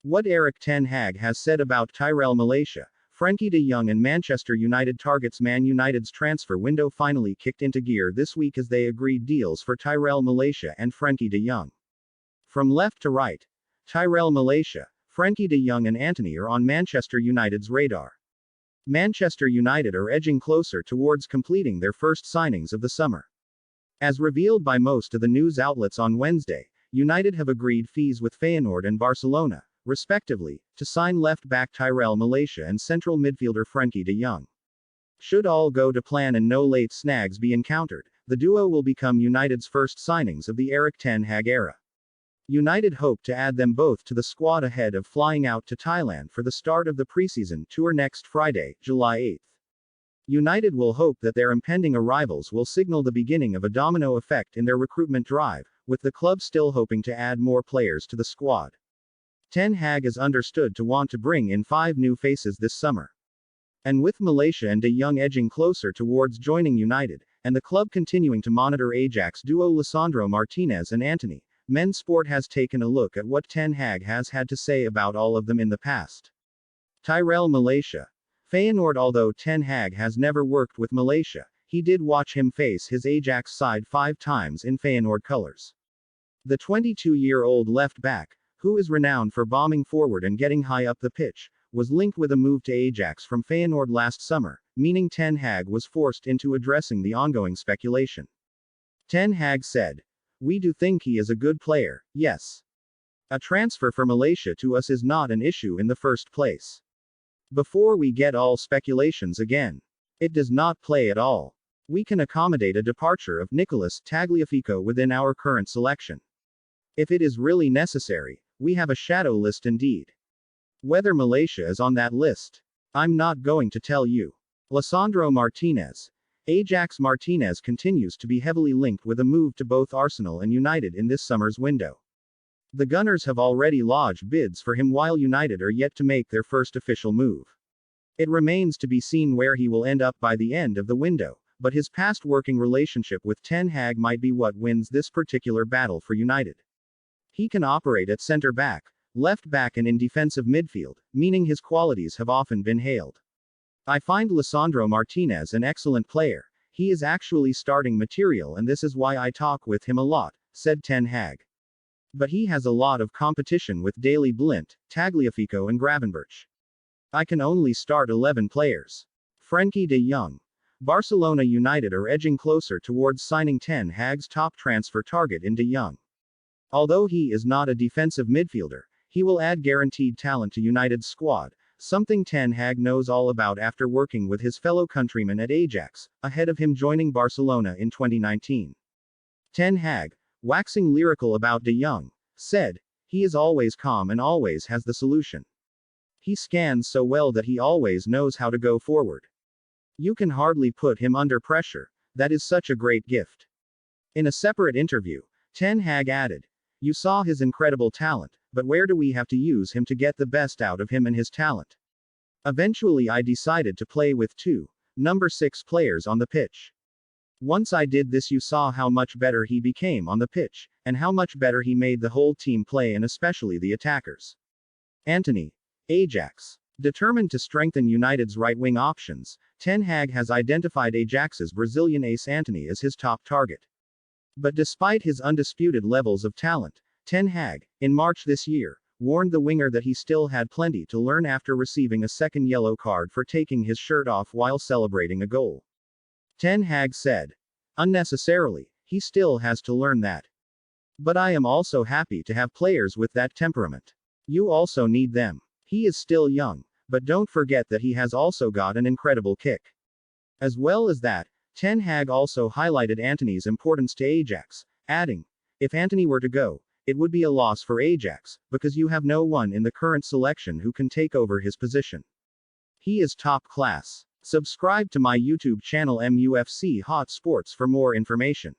What Erik Ten Hag has said about Tyrell Malacia, Frenkie de Jong and Manchester United targets. Man United's transfer window finally kicked into gear this week as they agreed deals for Tyrell Malacia and Frenkie de Jong. From left to right, Tyrell Malacia, Frenkie de Jong and Antony are on Manchester United's radar. Manchester United are edging closer towards completing their first signings of the summer. As revealed by most of the news outlets on Wednesday, United have agreed fees with Feyenoord and Barcelona, respectively, to sign left-back Tyrell Malacia and central midfielder Frenkie de Jong. Should all go to plan and no late snags be encountered, the duo will become United's first signings of the Erik Ten Hag era. United hope to add them both to the squad ahead of flying out to Thailand for the start of the preseason tour next Friday, July 8. United will hope that their impending arrivals will signal the beginning of a domino effect in their recruitment drive, with the club still hoping to add more players to the squad. Ten Hag is understood to want to bring in 5 new faces this summer. And with Malacia and de Jong edging closer towards joining United, and the club continuing to monitor Ajax duo Lisandro Martinez and Antony, Men's Sport has taken a look at what Ten Hag has had to say about all of them in the past. Tyrell Malacia. Feyenoord. Although Ten Hag has never worked with Malacia, he did watch him face his Ajax side 5 times in Feyenoord colors. The 22-year-old left-back, who is renowned for bombing forward and getting high up the pitch, was linked with a move to Ajax from Feyenoord last summer, meaning Ten Hag was forced into addressing the ongoing speculation. Ten Hag said, "We do think he is a good player, yes. A transfer for Malacia to us is not an issue in the first place. Before we get all speculations again. It does not play at all. We can accommodate a departure of Nicolas Tagliafico within our current selection. If it is really necessary, we have a shadow list indeed. Whether Malacia is on that list, I'm not going to tell you." Lisandro Martinez. Ajax. Martinez continues to be heavily linked with a move to both Arsenal and United in this summer's window. The Gunners have already lodged bids for him while United are yet to make their first official move. It remains to be seen where he will end up by the end of the window, but his past working relationship with Ten Hag might be what wins this particular battle for United. He can operate at center back, left back and in defensive midfield, meaning his qualities have often been hailed. "I find Lisandro Martinez an excellent player. He is actually starting material and this is why I talk with him a lot," said Ten Hag. "But he has a lot of competition with Daley Blind, Tagliafico and Gravenberch. I can only start 11 players." Frenkie de Jong. Barcelona. United are edging closer towards signing Ten Hag's top transfer target in de Jong. Although he is not a defensive midfielder, he will add guaranteed talent to United's squad, something Ten Hag knows all about after working with his fellow countryman at Ajax, ahead of him joining Barcelona in 2019. Ten Hag, waxing lyrical about de Jong, said, "He is always calm and always has the solution. He scans so well that he always knows how to go forward. You can hardly put him under pressure. That is such a great gift." In a separate interview, Ten Hag added, "You saw his incredible talent, but where do we have to use him to get the best out of him and his talent? Eventually I decided to play with 2 number 6 players on the pitch. Once I did this you saw how much better he became on the pitch, and how much better he made the whole team play and especially the attackers." Antony. Ajax. Determined to strengthen United's right-wing options, Ten Hag has identified Ajax's Brazilian ace Antony as his top target. But despite his undisputed levels of talent, Ten Hag, in March this year, warned the winger that he still had plenty to learn after receiving a second yellow card for taking his shirt off while celebrating a goal. Ten Hag said, "Unnecessarily, he still has to learn that. But I am also happy to have players with that temperament. You also need them. He is still young, but don't forget that he has also got an incredible kick." As well as that, Ten Hag also highlighted Antony's importance to Ajax, adding, "If Antony were to go, it would be a loss for Ajax, because you have no one in the current selection who can take over his position. He is top class." Subscribe to my YouTube channel MUFC Hot Sports for more information.